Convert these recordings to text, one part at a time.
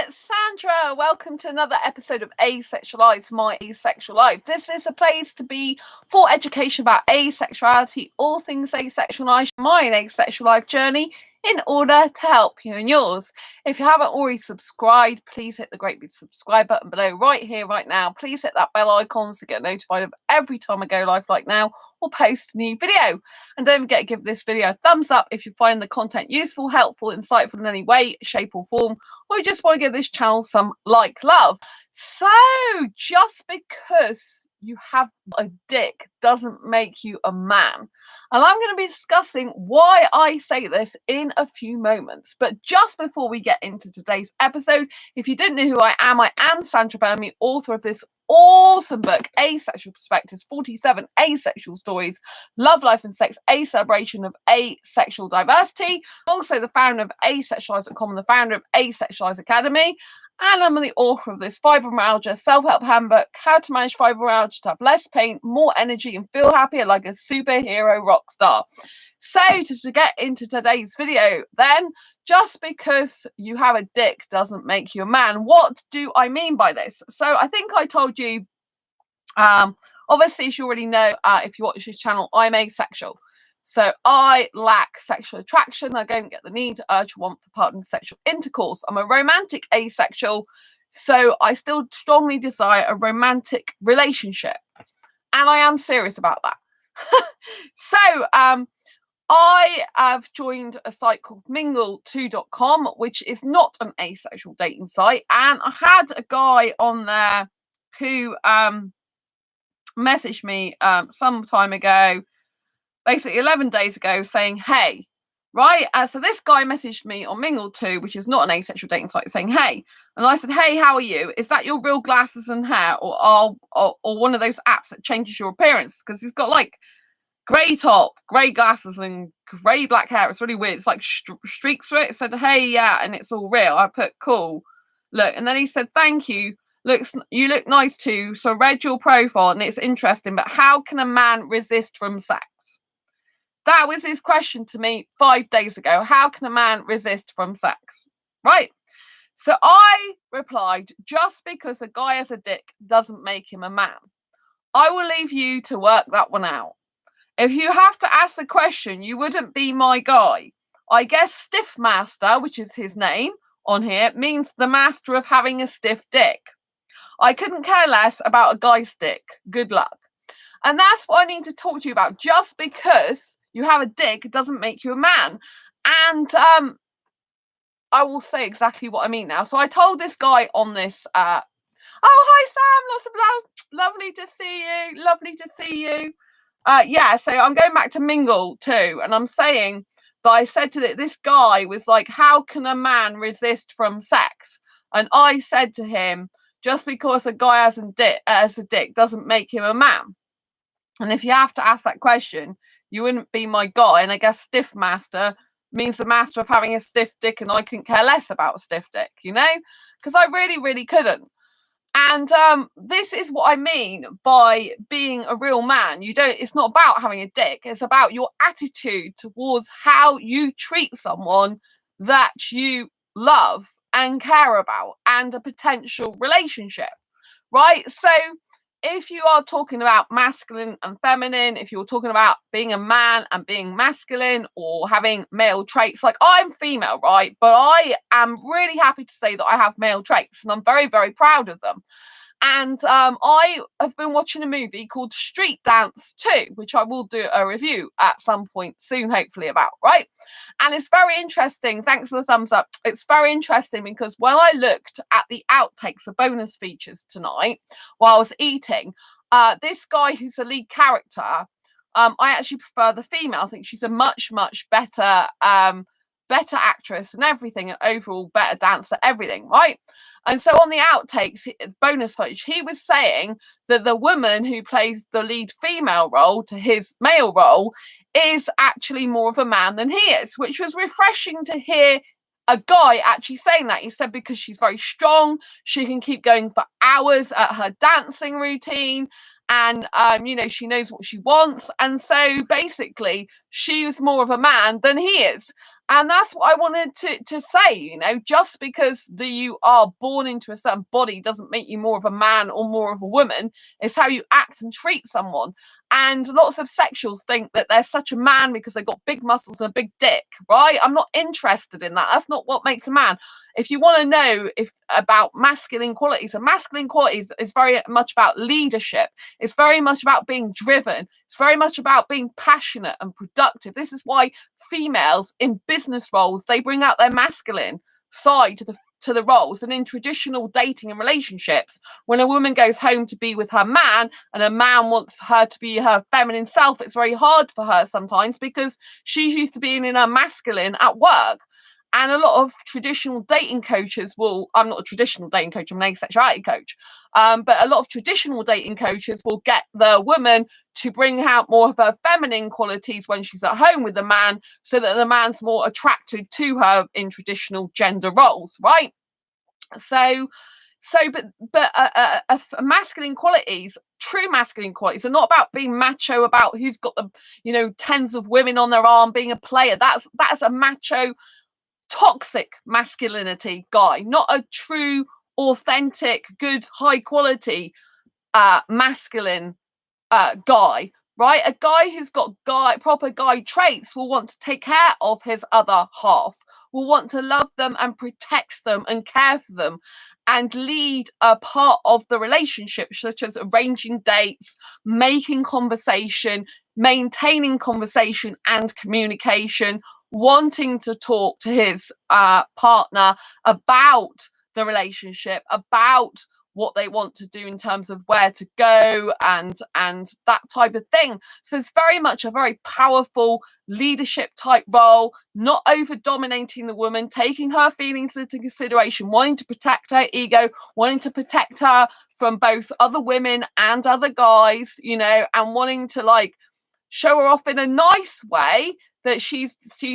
it's Sandra. Welcome to another episode of Asexualise, my asexual life. This is a place to be for education about asexuality, all things asexualise, my asexual life journey, in order to help you and yours. If you haven't already subscribed, please hit the great big subscribe button below right here, right now. Please hit that bell icon to get notified of every time I go live like now or post a new video. And don't forget to give this video a thumbs up if you find the content useful, helpful, insightful in any way, shape or form, or you just want to give this channel some love. So just because you have a dick doesn't make you a man. And I'm going to be discussing why I say this in a few moments. But just before we get into today's episode, if you didn't know who I am Sandra Bellamy, author of this awesome book, Asexual Perspectives, 47 Asexual Stories, Love, Life and Sex, a celebration of asexual diversity. Also the founder of asexualise.com and the founder of Asexualise Academy. And I'm the author of this fibromyalgia self-help handbook, how to manage fibromyalgia to have less pain, more energy and feel happier like a superhero rock star. So to get into today's video then, just because you have a dick doesn't make you a man. What do I mean by this? So I think I told you, obviously as you already know, if you watch this channel, I'm asexual. So I lack sexual attraction. I don't get the need, urge, or want for partner sexual intercourse. I'm a romantic asexual, so I still strongly desire a romantic relationship. And I am serious about that. So I have joined a site called mingle2.com, which is not an asexual dating site. And I had a guy on there who messaged me some time ago, basically 11 days ago, saying, hey, right? So this guy messaged me on Mingle2, which is not an asexual dating site, saying, hey. And I said, hey, how are you? Is that your real glasses and hair? Or one of those apps that changes your appearance? Because he's got like grey top, grey glasses and grey black hair. It's really weird. It's like streaks through it. It said, hey, yeah, and it's all real. I put, cool. Look, and then he said, thank you. You look nice too. So I read your profile and it's interesting, but how can a man resist from sex? That was his question to me 5 days ago. How can a man resist from sex? Right? So I replied, just because a guy has a dick doesn't make him a man. I will leave you to work that one out. If you have to ask the question, you wouldn't be my guy. I guess Stiff Master, which is his name on here, means the master of having a stiff dick. I couldn't care less about a guy's dick. Good luck. And that's what I need to talk to you about. Just because you have a dick doesn't make you a man. And I will say exactly what I mean now. So I told this guy on this, oh, hi, Sam. Lots of love. Lovely to see you. Lovely to see you. Yeah, so I'm going back to Mingle too. And I'm saying that I said to this guy was like, how can a man resist from sex? And I said to him, just because a guy has a dick doesn't make him a man. And if you have to ask that question, you wouldn't be my guy. And I guess Stiff Master means the master of having a stiff dick, and I couldn't care less about a stiff dick, you know? Because I really, really couldn't. And this is what I mean by being a real man. It's not about having a dick. It's about your attitude towards how you treat someone that you love and care about and a potential relationship, right? So if you are talking about masculine and feminine, if you're talking about being a man and being masculine or having male traits, like I'm female, right? But I am really happy to say that I have male traits and I'm very, very proud of them. And I have been watching a movie called Street Dance 2, which I will do a review at some point soon, hopefully, about, right? And it's very interesting. Thanks for the thumbs up. It's very interesting because when I looked at the outtakes, the bonus features tonight while I was eating, this guy who's the lead character, I actually prefer the female. I think she's a much, much better actress and everything, and overall better dancer, everything, right? And so on the outtakes, bonus footage, he was saying that the woman who plays the lead female role to his male role is actually more of a man than he is, which was refreshing to hear a guy actually saying that. He said because she's very strong, she can keep going for hours at her dancing routine, and you know, she knows what she wants, and so basically she's more of a man than he is. And that's what I wanted to say, you know, just because you are born into a certain body doesn't make you more of a man or more of a woman. It's how you act and treat someone. And lots of sexuals think that they're such a man because they've got big muscles and a big dick, right? I'm not interested in that. That's not what makes a man. If you want to know about masculine qualities, and masculine qualities is very much about leadership. It's very much about being driven. It's very much about being passionate and productive. This is why females in business roles, they bring out their masculine side to the roles. And in traditional dating and relationships, when a woman goes home to be with her man and a man wants her to be her feminine self, it's very hard for her sometimes because she's used to being in her masculine at work. And a lot of traditional dating coaches I'm not a traditional dating coach, I'm an asexuality coach. But a lot of traditional dating coaches will get the woman to bring out more of her feminine qualities when she's at home with the man, so that the man's more attracted to her in traditional gender roles, right? But masculine qualities, true masculine qualities, are not about being macho, about who's got the, you know, tens of women on their arm, being a player. That's a macho, toxic masculinity guy, not a true, authentic, good, high quality masculine guy, right? A guy who's got proper guy traits will want to take care of his other half, will want to love them and protect them and care for them and lead a part of the relationship, such as arranging dates, making conversation, maintaining conversation and communication, wanting to talk to his partner about the relationship, about what they want to do in terms of where to go and that type of thing. So it's very much a very powerful leadership type role, not over dominating the woman, taking her feelings into consideration, wanting to protect her ego, wanting to protect her from both other women and other guys, you know, and wanting to like show her off in a nice way that she's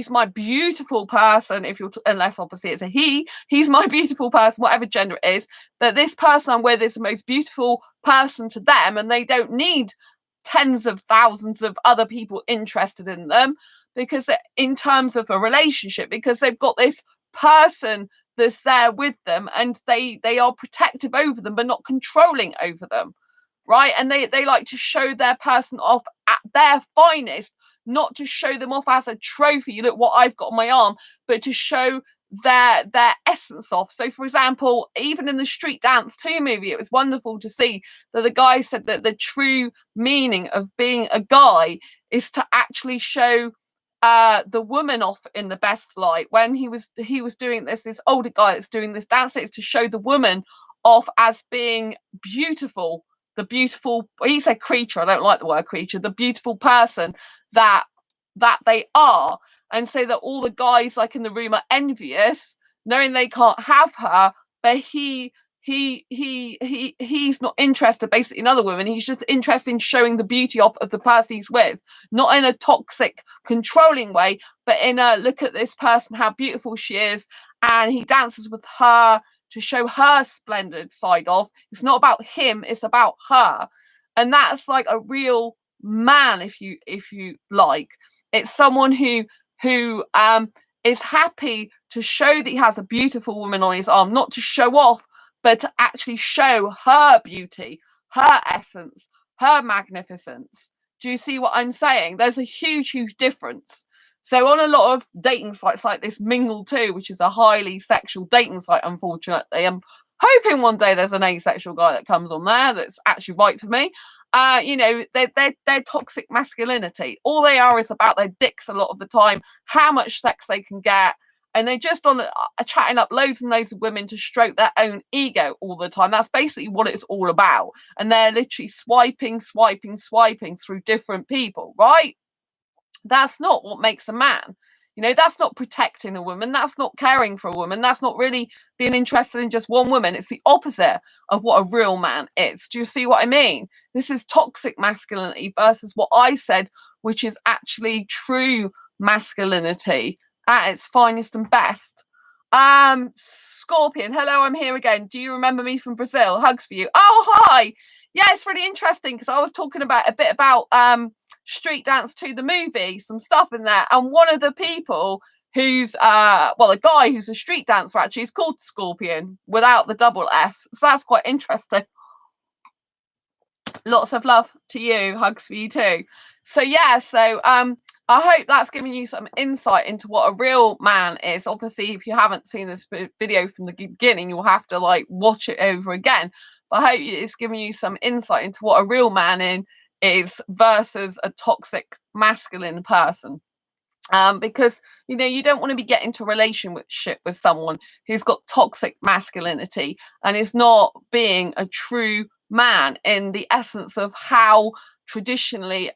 my beautiful person. If you're unless obviously it's a he's my beautiful person, whatever gender it is, that this person I'm with is the most beautiful person to them, and they don't need tens of thousands of other people interested in them, because in terms of a relationship, because they've got this person that's there with them, and they are protective over them but not controlling over them, right? And they like to show their person off at their finest, not to show them off as a trophy, look what I've got on my arm, but to show their essence off. So for example, even in the Street Dance 2 movie, it was wonderful to see that the guy said that the true meaning of being a guy is to actually show the woman off in the best light. When he was doing this older guy that's doing this dance, it's to show the woman off as being beautiful, the beautiful, he said creature, I don't like the word creature, the beautiful person that they are. And so that all the guys like in the room are envious, knowing they can't have her, but he's not interested basically in other women. He's just interested in showing the beauty of the person he's with, not in a toxic, controlling way, but in a look at this person, how beautiful she is, and he dances with her to show her splendid side off. It's not about him, it's about her. And that's like a real man, if you like. It's someone who is happy to show that he has a beautiful woman on his arm, not to show off, but to actually show her beauty, her essence, her magnificence. Do you see what I'm saying? There's a huge difference. So on a lot of dating sites like this Mingle too, which is a highly sexual dating site, unfortunately, I'm hoping one day there's an asexual guy that comes on there that's actually right for me. You know, they're toxic masculinity. All they are is about their dicks a lot of the time, how much sex they can get, and they're just on chatting up loads and loads of women to stroke their own ego all the time. That's basically what it's all about. And they're literally swiping through different people, right? That's not what makes a man. You know, that's not protecting a woman. That's not caring for a woman. That's not really being interested in just one woman. It's the opposite of what a real man is. Do you see what I mean? This is toxic masculinity versus what I said, which is actually true masculinity at its finest and best. Scorpion, hello, I'm here again. Do you remember me from Brazil? Hugs for you. Oh, hi. Yeah, it's really interesting because I was talking about a bit about Street Dance 2, the movie, some stuff in there, and one of the people who's a guy who's a street dancer, actually is called Scorpion without the double S, so that's quite interesting. Lots of love to you, hugs for you too. So yeah, so I hope that's given you some insight into what a real man is. Obviously, if you haven't seen this video from the beginning, you'll have to like watch it over again, but I hope it's given you some insight into what a real man is versus a toxic masculine person. Because you know, you don't want to be getting into a relationship with someone who's got toxic masculinity and is not being a true man in the essence of how traditionally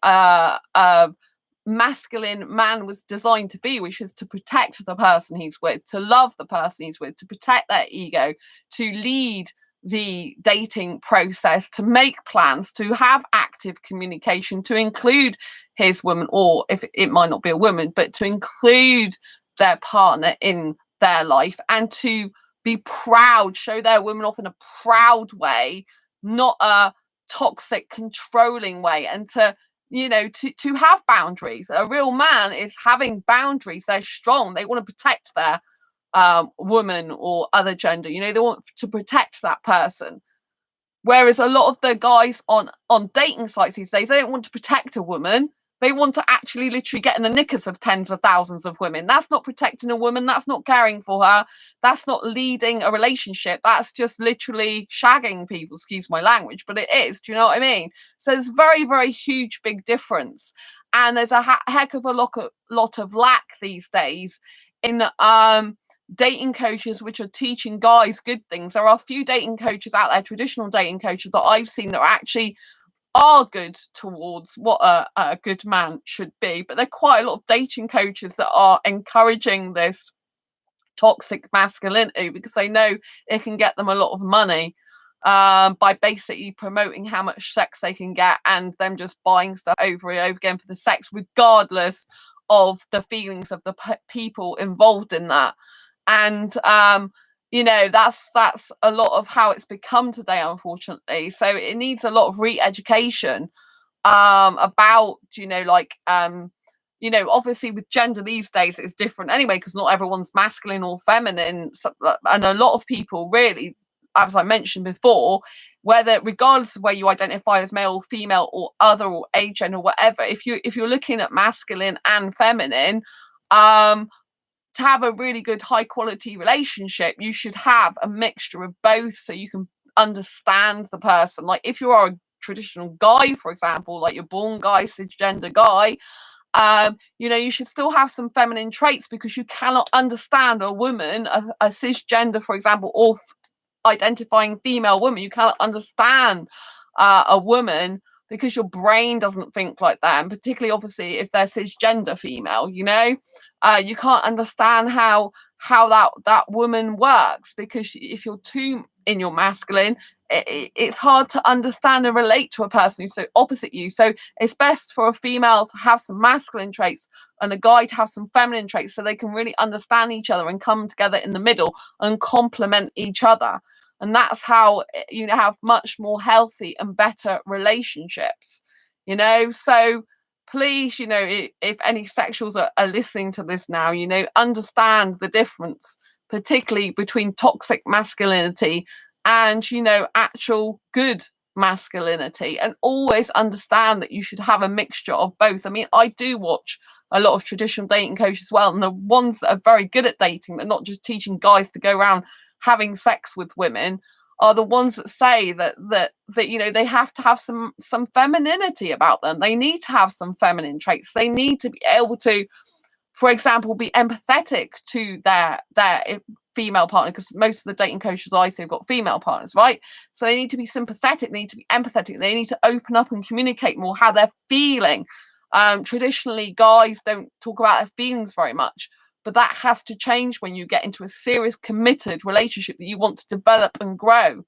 masculine man was designed to be, which is to protect the person he's with, to love the person he's with, to protect their ego, to lead the dating process, to make plans, to have active communication, to include his woman, or if it might not be a woman, but to include their partner in their life, and to be proud, show their woman off in a proud way, not a toxic, controlling way, and to, you know, to have boundaries. A real man is having boundaries. They're strong. They want to protect their woman or other gender, you know, they want to protect that person. Whereas a lot of the guys on dating sites these days, they don't want to protect a woman. They want to actually literally get in the knickers of tens of thousands of women. That's not protecting a woman. That's not caring for her. That's not leading a relationship. That's just literally shagging people, excuse my language, but it is. Do you know what I mean? So there's very, very huge, big difference. And there's a heck of a lot of lack these days in dating coaches which are teaching guys good things. There are a few dating coaches out there, traditional dating coaches that I've seen that actually are good towards what a good man should be, but there are quite a lot of dating coaches that are encouraging this toxic masculinity because they know it can get them a lot of money by basically promoting how much sex they can get and them just buying stuff over and over again for the sex, regardless of the feelings of the people involved in that. And you know, that's a lot of how it's become today, unfortunately. So it needs a lot of re-education about, you know, like you know, obviously with gender these days it's different anyway, because not everyone's masculine or feminine, so, and a lot of people really, as I mentioned before, whether regardless of where you identify as male or female or other or agender or whatever, if you're looking at masculine and feminine, to have a really good high quality relationship, you should have a mixture of both so you can understand the person. Like if you are a traditional guy, for example, like you're born guy, cisgender guy, you know, you should still have some feminine traits, because you cannot understand a woman, a cisgender, for example, or identifying female woman. You cannot understand a woman because your brain doesn't think like that, and particularly obviously if they're cisgender female, you know, you can't understand how that woman works, because if you're too in your masculine, it's hard to understand and relate to a person who's so opposite you. So it's best for a female to have some masculine traits and a guy to have some feminine traits, so they can really understand each other and come together in the middle and complement each other. And that's how you know, have much more healthy and better relationships, you know. So please, you know, if any sexuals are listening to this now, you know, understand the difference, particularly between toxic masculinity and, you know, actual good masculinity, and always understand that you should have a mixture of both. I mean, I do watch a lot of traditional dating coaches as well, and the ones that are very good at dating, they're not just teaching guys to go around having sex with women, are the ones that say that you know, they have to have some femininity about them. They need to have some feminine traits. They need to be able to, for example, be empathetic to their female partner, because most of the dating coaches I see have got female partners, right? So they need to be sympathetic, they need to be empathetic, they need to open up and communicate more how they're feeling. Traditionally, guys don't talk about their feelings very much, but that has to change when you get into a serious, committed relationship that you want to develop and grow.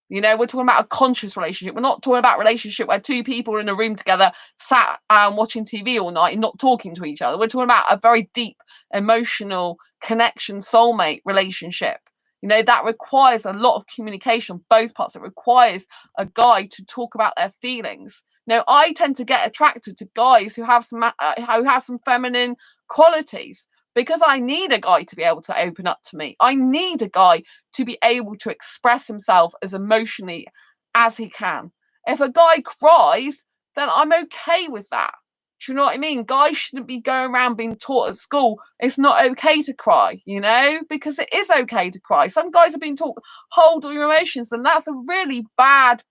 You know, we're talking about a conscious relationship. We're not talking about a relationship where two people are in a room together, sat watching TV all night and not talking to each other. We're talking about a very deep, emotional connection, soulmate relationship. You know, that requires a lot of communication, both parts. It requires a guy to talk about their feelings. Now, I tend to get attracted to guys who have some feminine qualities, because I need a guy to be able to open up to me. I need a guy to be able to express himself as emotionally as he can. If a guy cries, then I'm okay with that. Do you know what I mean? Guys shouldn't be going around being taught at school it's not okay to cry, you know, because it is okay to cry. Some guys are being taught hold all your emotions, and that's a really bad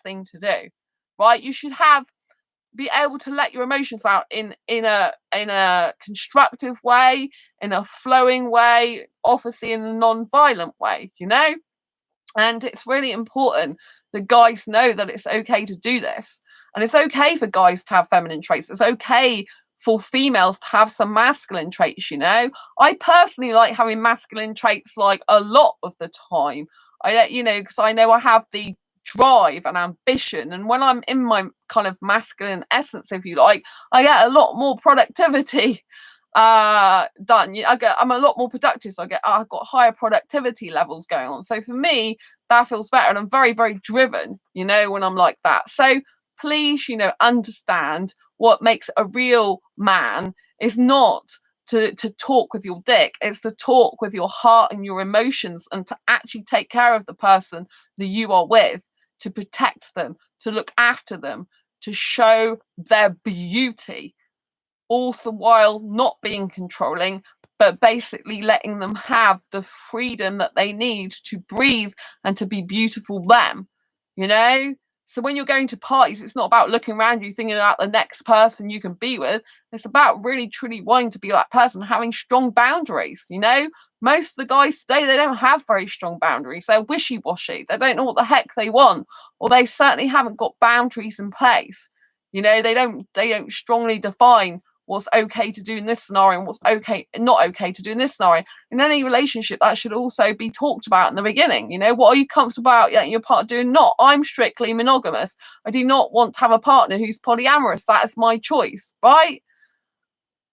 thing to do, right? You should be able to let your emotions out in a constructive way, in a flowing way, obviously in a non-violent way, you know. And it's really important that guys know that it's okay to do this. And it's okay for guys to have feminine traits. It's okay for females to have some masculine traits, you know. I personally like having masculine traits like a lot of the time. You know, because I know I have the drive and ambition. And when I'm in my kind of masculine essence, if you like, I get a lot more productivity done. I'm a lot more productive, so I've got higher productivity levels going on. So for me, that feels better, and I'm very driven, you know, when I'm like that. So please, you know, understand what makes a real man is not to talk with your dick, it's to talk with your heart and your emotions, and to actually take care of the person that you are with, to protect them, to look after them, to show their beauty, all the while not being controlling, but basically letting them have the freedom that they need to breathe and to be beautiful them, you know? So when you're going to parties, it's not about looking around you thinking about the next person you can be with. It's about really truly wanting to be that person, having strong boundaries, you know? Most of the guys today, they don't have very strong boundaries. They're wishy-washy. They don't know what the heck they want, or they certainly haven't got boundaries in place. You know, they don't strongly define what's okay to do in this scenario and what's not okay to do in this scenario. In any relationship, that should also be talked about in the beginning. You know, what are you comfortable about your partner doing? Not. I'm strictly monogamous. I do not want to have a partner who's polyamorous. That is my choice, right?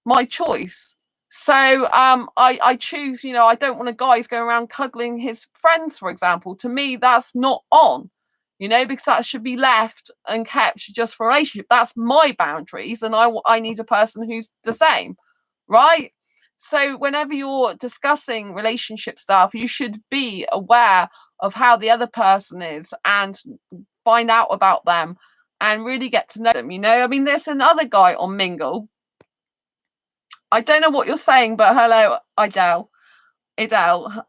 My choice. So I choose, you know, I don't want a guy's going around cuddling his friends, for example. To me, that's not on. You know, because that should be left and kept just for a relationship. That's my boundaries, and I need a person who's the same, right? So whenever you're discussing relationship stuff, you should be aware of how the other person is and find out about them and really get to know them, you know? I mean, there's another guy on Mingle. I don't know what you're saying, but hello, Idel,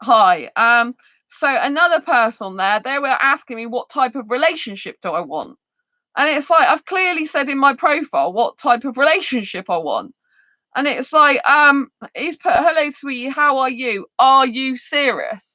hi. So another person there, they were asking me what type of relationship do I want? And it's like, I've clearly said in my profile what type of relationship I want. And it's like, he's put, hello, sweetie, how are you? Are you serious?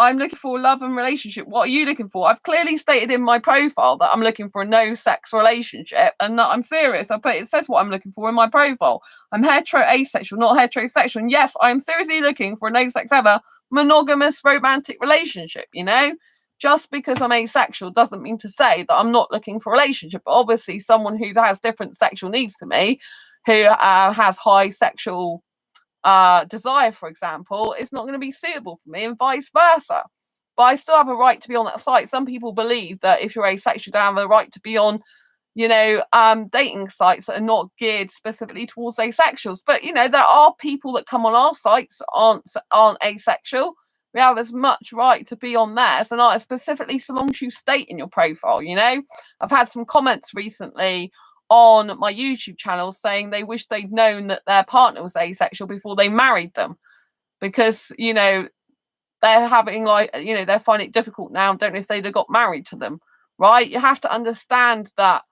I'm looking for love and relationship. What are you looking for? I've clearly stated in my profile that I'm looking for a no-sex relationship and that I'm serious. It says what I'm looking for in my profile. I'm hetero-asexual, not heterosexual. And yes, I am seriously looking for a no-sex ever monogamous romantic relationship, you know? Just because I'm asexual doesn't mean to say that I'm not looking for a relationship. But obviously, someone who has different sexual needs to me, who has high sexual desire, for example, is not going to be suitable for me, and vice versa. But I still have a right to be on that site. Some people believe that if you're asexual, you don't have a right to be on, you know, dating sites that are not geared specifically towards asexuals. But you know, there are people that come on our sites aren't asexual. We have as much right to be on theirs, and I specifically, so long as you state in your profile. You know, I've had some comments recently on my YouTube channel saying they wish they'd known that their partner was asexual before they married them, because you know they're having, like, you know, they're finding it difficult now, don't know if they'd have got married to them, right? You have to understand that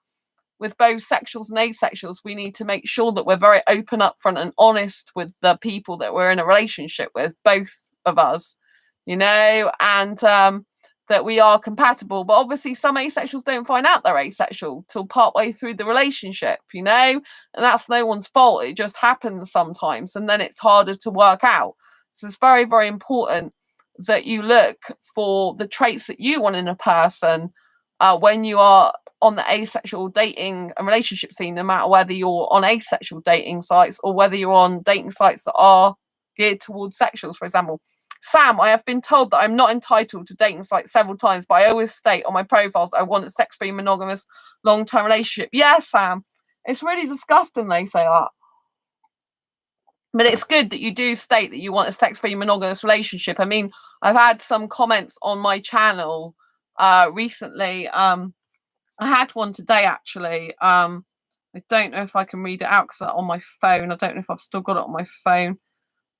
with both sexuals and asexuals, we need to make sure that we're very open, upfront, and honest with the people that we're in a relationship with, both of us, you know, and that we are compatible. But obviously, some asexuals don't find out they're asexual till partway through the relationship, you know, and that's no one's fault. It just happens sometimes, and then it's harder to work out. So it's very, very important that you look for the traits that you want in a person when you are on the asexual dating and relationship scene, no matter whether you're on asexual dating sites or whether you're on dating sites that are geared towards sexuals, for example. Sam, I have been told that I'm not entitled to dating sites several times, but I always state on my profiles I want a sex-free, monogamous, long-term relationship. Yeah, Sam, it's really disgusting they say that. But it's good that you do state that you want a sex-free monogamous relationship. I mean, I've had some comments on my channel recently. I had one today, actually. I don't know if I can read it out because on my phone. I don't know if I've still got it on my phone.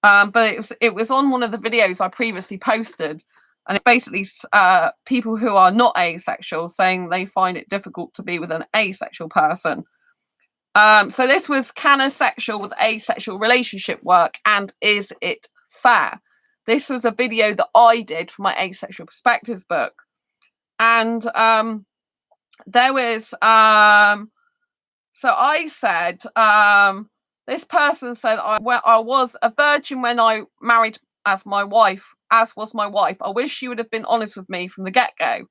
But it was on one of the videos I previously posted. And it's basically people who are not asexual saying they find it difficult to be with an asexual person. So this was, can a sexual with asexual relationship work, and is it fair? This was a video that I did for my Asexual Perspectives book. And there was, so I said, this person said, I was a virgin when I married as was my wife. I wish she would have been honest with me from the get-go.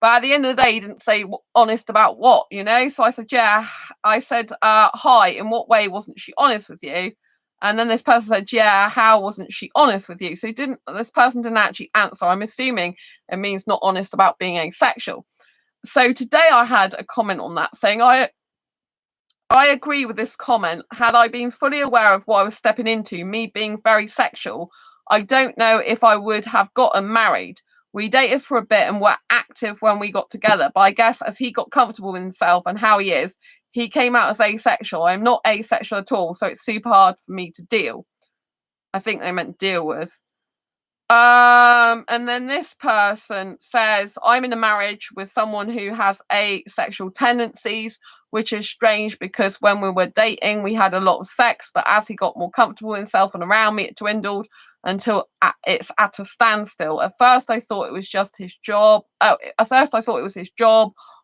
But at the end of the day, he didn't say honest about what, you know? So I said, yeah. I said, hi, in what way wasn't she honest with you? And then this person said, yeah, how wasn't she honest with you? So this person didn't actually answer. I'm assuming it means not honest about being asexual. So today I had a comment on that saying, I agree with this comment. Had I been fully aware of what I was stepping into, me being very sexual, I don't know if I would have gotten married. We dated for a bit and were active when we got together, but I guess as he got comfortable with himself and how he is, he came out as asexual. I'm not asexual at all, so it's super hard for me to deal. I think they meant deal with. And then this person says, I'm in a marriage with someone who has asexual tendencies, which is strange because when we were dating, we had a lot of sex, but as he got more comfortable with himself and around me, it dwindled until it's at a standstill. At first, I thought it was just his job.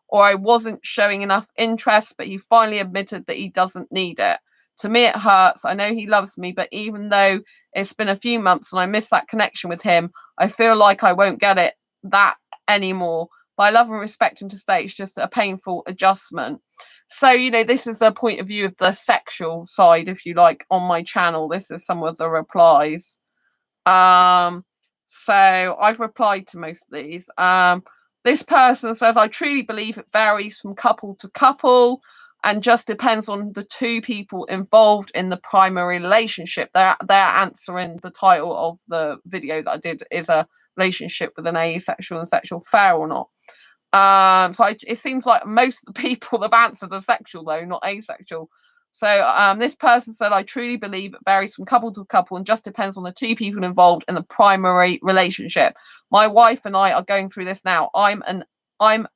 Or I wasn't showing enough interest, but he finally admitted that he doesn't need it. To me, it hurts. I know he loves me, but even though it's been a few months and I miss that connection with him, I feel like I won't get that anymore. But I love and respect him to stay. It's just a painful adjustment. So, you know, this is a point of view of the sexual side, if you like, on my channel. This is some of the replies. So I've replied to most of these. This person says, I truly believe it varies from couple to couple and just depends on the two people involved in the primary relationship. They're answering the title of the video that I did, is a relationship with an asexual and sexual fair or not? It seems like most of the people have answered are sexual, though, not asexual. So this person said, I truly believe it varies from couple to couple and just depends on the two people involved in the primary relationship. My wife and I are going through this now. I'm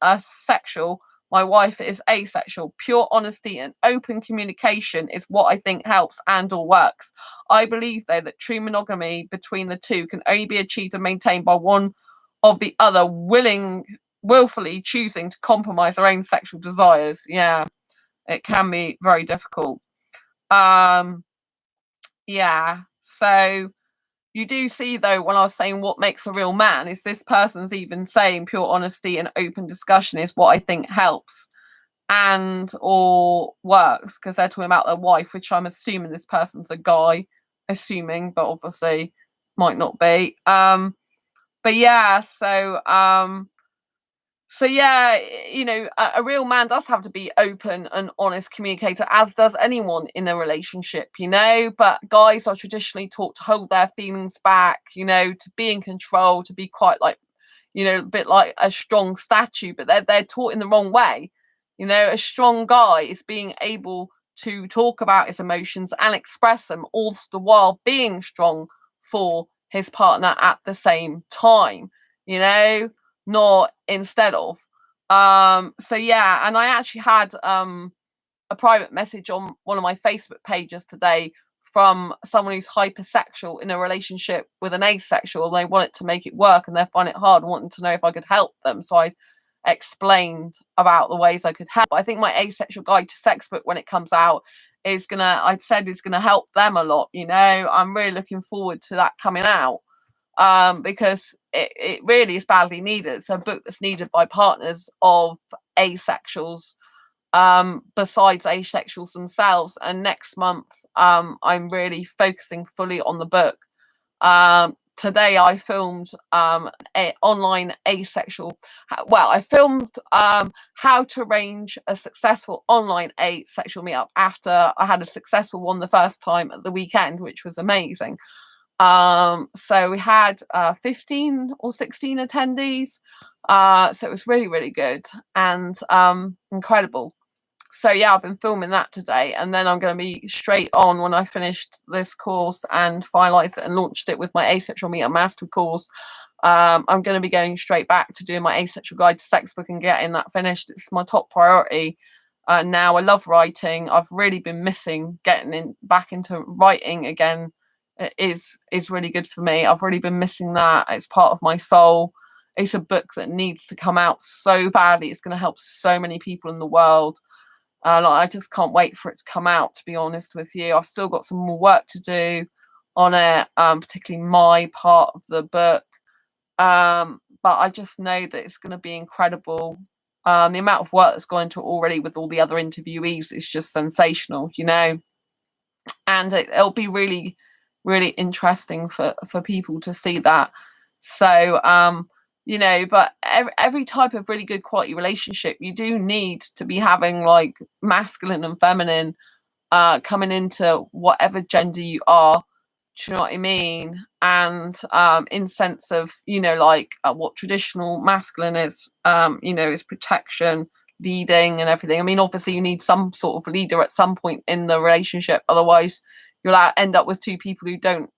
a sexual. My wife is asexual. Pure honesty and open communication is what I think helps and or works. I believe, though, that true monogamy between the two can only be achieved and maintained by one of the other willfully choosing to compromise their own sexual desires. Yeah, it can be very difficult. Yeah, so you do see, though, when I was saying what makes a real man, is this person's even saying pure honesty and open discussion is what I think helps and or works, because they're talking about their wife, which I'm assuming this person's a guy, but obviously might not be. But yeah, so yeah, you know, a real man does have to be open and honest communicator, as does anyone in a relationship, you know. But guys are traditionally taught to hold their feelings back, you know, to be in control, to be quite like, you know, a bit like a strong statue, but they're taught in the wrong way. You know, a strong guy is being able to talk about his emotions and express them, all the while being strong for his partner at the same time, you know, not instead of. So yeah, and I actually had a private message on one of my Facebook pages today from someone who's hypersexual in a relationship with an asexual, and they wanted to make it work and they find it hard, wanting to know if I could help them. So I explained about the ways I could help. I think my Asexual Guide to Sex book, when it comes out, is gonna help them a lot. You know, I'm really looking forward to that coming out. Because it really is badly needed. It's a book that's needed by partners of asexuals, besides asexuals themselves. And next month, I'm really focusing fully on the book, today I filmed a online asexual, well, I filmed how to arrange a successful online asexual meetup after I had a successful one the first time at the weekend, which was amazing. So we had 15 or 16 attendees, so it was really, really good and incredible. So yeah, I've been filming that today, and then I'm going to be straight on when I finished this course and finalized it and launched it with my Asexual Meetup Mastery course. I'm going to be going straight back to doing my Asexual Guide to Sex book and getting that finished. It's my top priority now. I love writing. I've really been missing getting back into writing again. It is really good for me. I've really been missing that. It's part of my soul. It's a book that needs to come out so badly. It's going to help so many people in the world. I just can't wait for it to come out, to be honest with you. I've still got some more work to do on it, particularly my part of the book. But I just know that it's going to be incredible. The amount of work that's gone into it already with all the other interviewees is just sensational, you know. And it'll be really, really interesting for people to see that. So, you know, but every type of really good quality relationship, you do need to be having like masculine and feminine coming into whatever gender you are. Do you know what I mean? And in sense of, you know, like what traditional masculine is, you know, is protection, leading and everything. I mean, obviously you need some sort of leader at some point in the relationship, otherwise you'll end up with two people who don't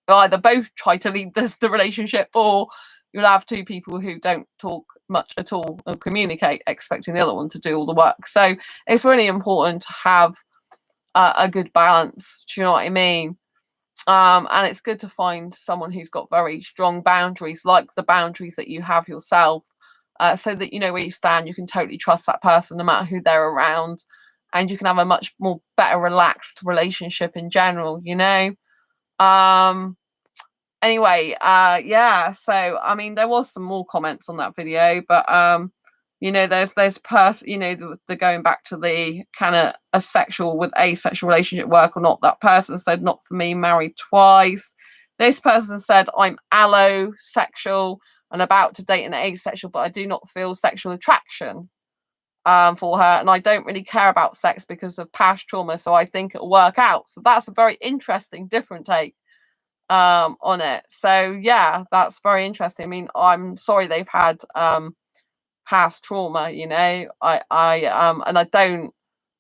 either both try to lead the relationship, or you'll have two people who don't talk much at all or communicate, expecting the other one to do all the work. So it's really important to have a good balance. Do you know what I mean? And it's good to find someone who's got very strong boundaries, like the boundaries that you have yourself, so that you know where you stand. You can totally trust that person no matter who they're around, and you can have a much more better relaxed relationship in general, you know. Anyway, yeah, so I mean there was some more comments on that video, but you know, there's person, you know, the going back to the kind of asexual with asexual relationship work or not. That person said, not for me, married twice. This person said, I'm allosexual and about to date an asexual, but I do not feel sexual attraction for her, and I don't really care about sex because of past trauma, so I think it'll work out. So that's a very interesting, different take on it. So yeah, that's very interesting. I mean, I'm sorry they've had past trauma, you know. And I don't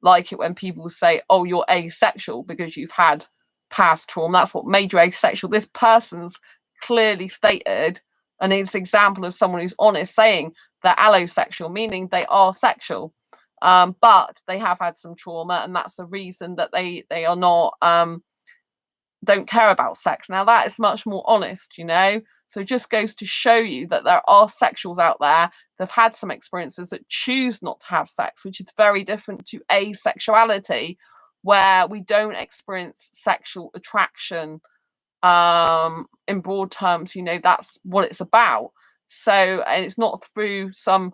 like it when people say, oh, you're asexual because you've had past trauma. That's what made you asexual. This person's clearly stated, and it's an example of someone who's honest saying they're allosexual, meaning they are sexual, but they have had some trauma, and that's the reason that they are not don't care about sex. Now that is much more honest, you know. So it just goes to show you that there are sexuals out there that have had some experiences that choose not to have sex, which is very different to asexuality, where we don't experience sexual attraction in broad terms. You know, that's what it's about. So, and it's not through some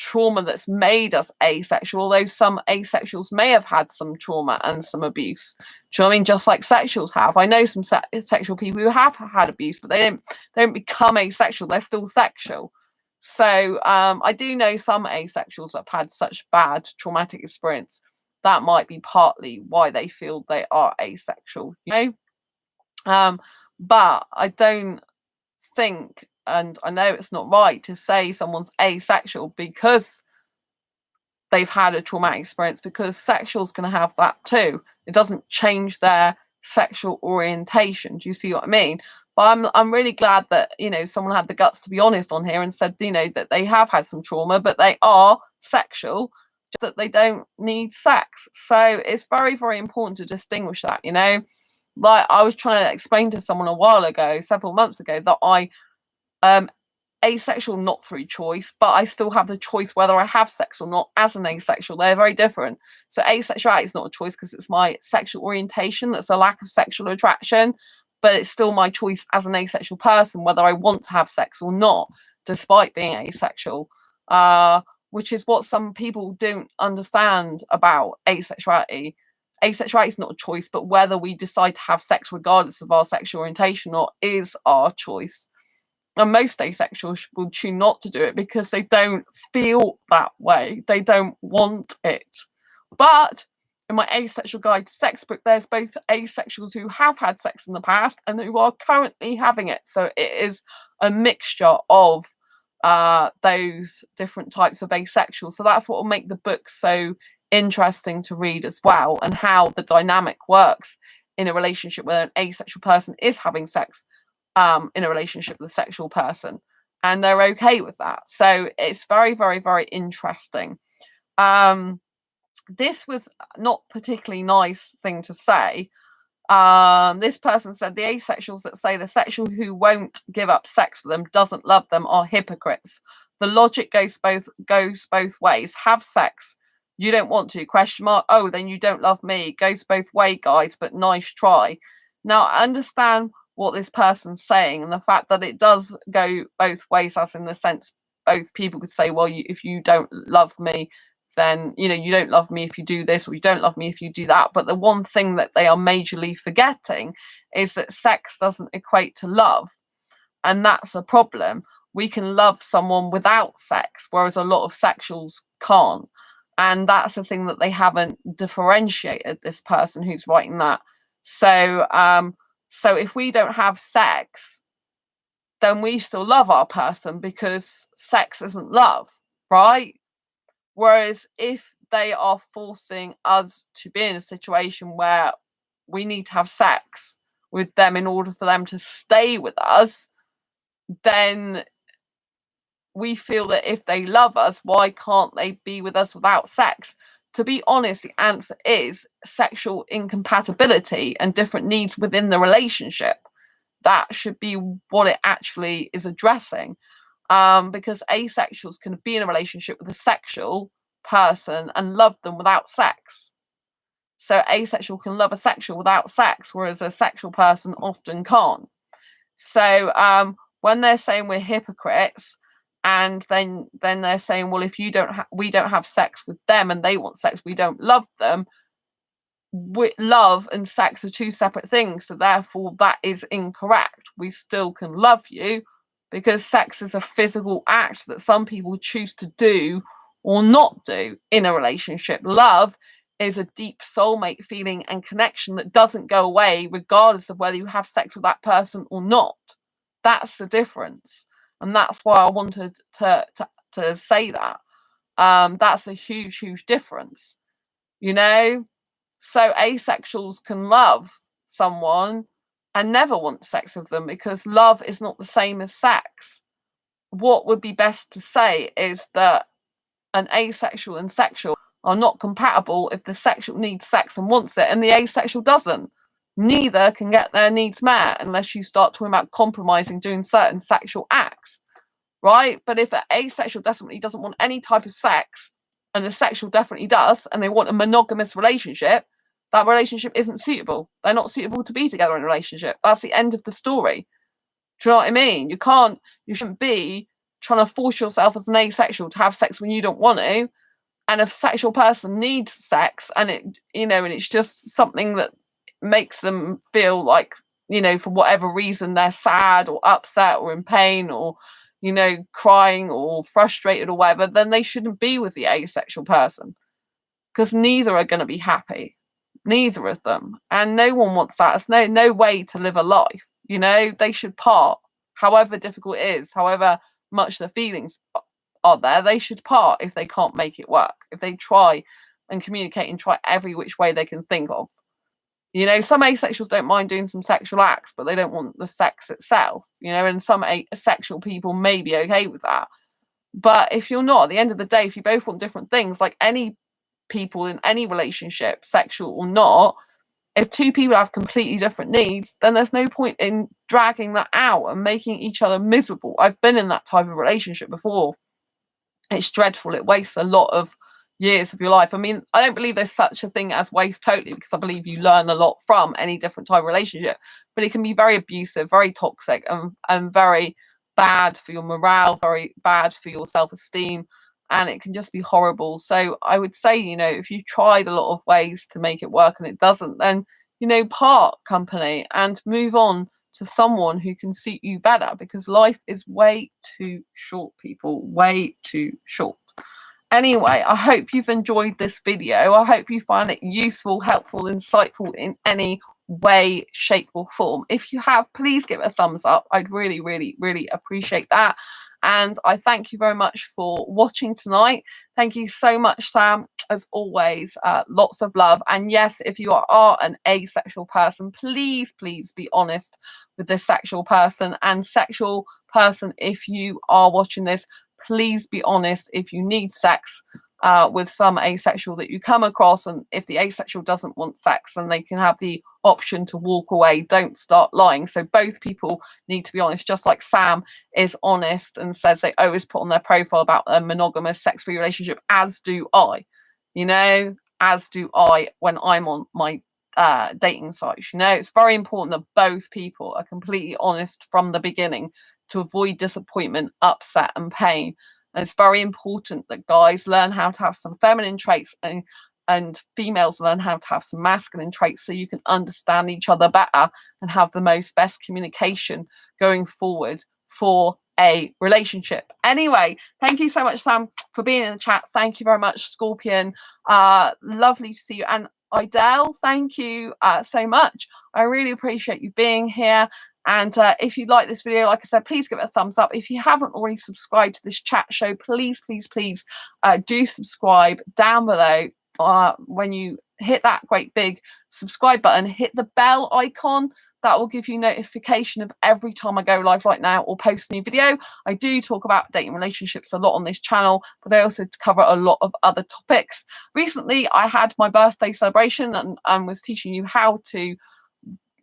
trauma that's made us asexual, although some asexuals may have had some trauma and some abuse. Do you know what I mean? Just like sexuals have. I know some sexual people who have had abuse, but they don't become asexual. They're still sexual. So I do know some asexuals that have had such bad traumatic experience. That might be partly why they feel they are asexual, you know. But I don't think, and I know it's not right to say someone's asexual because they've had a traumatic experience, because sexuals can have that too. It doesn't change their sexual orientation. Do you see what I mean? But I'm really glad that, you know, someone had the guts to be honest on here and said, you know, that they have had some trauma, but they are sexual, just that they don't need sex. So it's very, very important to distinguish that, you know. Like I was trying to explain to someone a while ago, several months ago, that I asexual not through choice, but I still have the choice whether I have sex or not as an asexual. They're very different. So asexuality is not a choice because it's my sexual orientation that's a lack of sexual attraction, but it's still my choice as an asexual person whether I want to have sex or not, despite being asexual, which is what some people don't understand about asexuality. asexuality is not a choice, but whether we decide to have sex regardless of our sexual orientation or is our choice. And most asexuals will choose not to do it because they don't feel that way. They don't want it. But in my Asexual Guide to Sex book, there's both asexuals who have had sex in the past and who are currently having it. So it is a mixture of those different types of asexuals. So that's what will make the book so interesting to read as well, and how the dynamic works in a relationship where an asexual person is having sex in a relationship with a sexual person, and they're okay with that. So it's very, very, very interesting. This was not particularly nice thing to say. This person said the asexuals that say the sexual who won't give up sex for them doesn't love them are hypocrites. The logic goes both ways. Have sex. You don't want to, ? Oh, then you don't love me. Goes both ways, guys, but nice try. Now, I understand what this person's saying, and the fact that it does go both ways, as in the sense both people could say, well, if you don't love me, then you don't love me if you do this, or you don't love me if you do that. But the one thing that they are majorly forgetting is that sex doesn't equate to love, and that's a problem. We can love someone without sex, whereas a lot of sexuals can't, and that's the thing that they haven't differentiated, this person who's writing that. So so if we don't have sex, then we still love our person, because sex isn't love, right? Whereas if they are forcing us to be in a situation where we need to have sex with them in order for them to stay with us, then we feel that if they love us, why can't they be with us without sex? To be honest, the answer is sexual incompatibility and different needs within the relationship. That should be what it actually is addressing. Because asexuals can be in a relationship with a sexual person and love them without sex. So asexual can love a sexual without sex, whereas a sexual person often can't. So when they're saying we're hypocrites, and then they're saying, well, if we don't have sex with them and they want sex, we don't love them. Love and sex are two separate things, so therefore that is incorrect. We still can love you, because sex is a physical act that some people choose to do or not do in a relationship. Love is a deep soulmate feeling and connection that doesn't go away regardless of whether you have sex with that person or not. That's the difference, and that's why I wanted to say that. That's a huge difference, So asexuals can love someone and never want sex with them, because love is not the same as sex. What would be best to say is that an asexual and sexual are not compatible if the sexual needs sex and wants it and the asexual doesn't. Neither can get their needs met unless you start talking about compromising doing certain sexual acts, right? But if an asexual definitely doesn't want any type of sex and a sexual definitely does, and they want a monogamous relationship, that relationship isn't suitable. They're not suitable to be together in a relationship. That's the end of the story. Do you know what I mean? You shouldn't be trying to force yourself as an asexual to have sex when you don't want to. And if a sexual person needs sex, and and it's just something that makes them feel like, for whatever reason, they're sad or upset or in pain or, crying or frustrated or whatever, then they shouldn't be with the asexual person, because neither are going to be happy. Neither of them. And no one wants that. It's no way to live a life. They should part, however difficult it is, however much the feelings are there, they should part if they can't make it work. If they try and communicate and try every which way they can think of. Some asexuals don't mind doing some sexual acts, but they don't want the sex itself, and some asexual people may be okay with that. But if you're not, at the end of the day, if you both want different things, like any people in any relationship, sexual or not, if two people have completely different needs, then there's no point in dragging that out and making each other miserable. I've been in that type of relationship before. It's dreadful. It wastes a lot of years of your life. I mean, I don't believe there's such a thing as waste totally, because I believe you learn a lot from any different type of relationship, but it can be very abusive, very toxic, and very bad for your morale, very bad for your self-esteem, and it can just be horrible. So I would say, you know, if you've tried a lot of ways to make it work and it doesn't, then, you know, part company and move on to someone who can suit you better, because life is way too short, people, way too short. Anyway, I hope you've enjoyed this video. I hope you find it useful, helpful, insightful in any way, shape or form. If you have, please give it a thumbs up. I'd really, really, really appreciate that. And I thank you very much for watching tonight. Thank you so much, Sam, as always. Lots of love. And yes, if you are an asexual person, please, please be honest with this sexual person. And sexual person, if you are watching this, please be honest if you need sex with some asexual that you come across. And if the asexual doesn't want sex, then they can have the option to walk away. Don't start lying. So both people need to be honest, just like Sam is honest and says they always put on their profile about a monogamous sex-free relationship, as do I, you know, as do I when I'm on my dating sites. You know, it's very important that both people are completely honest from the beginning to avoid disappointment, upset and pain. And it's very important that guys learn how to have some feminine traits and females learn how to have some masculine traits, so you can understand each other better and have the most best communication going forward for a relationship. Anyway, thank you so much, Sam, for being in the chat. Thank you very much, Scorpion. Lovely to see you. And Idel, thank you so much. I really appreciate you being here. And if you like this video, like I said, please give it a thumbs up. If you haven't already subscribed to this chat show, please, please, please do subscribe down below. When you hit that great big subscribe button, hit the bell icon. That will give you notification of every time I go live right now or post a new video. I do talk about dating relationships a lot on this channel, but I also cover a lot of other topics. Recently, I had my birthday celebration and was teaching you how to,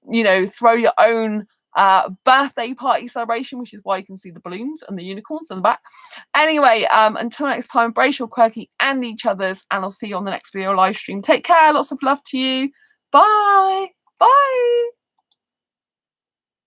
you know, throw your own birthday party celebration, which is why you can see the balloons and the unicorns in the back. Anyway, until next time, embrace your quirky and each other's, and I'll see you on the next video live stream. Take care. Lots of love to you. Bye. Bye.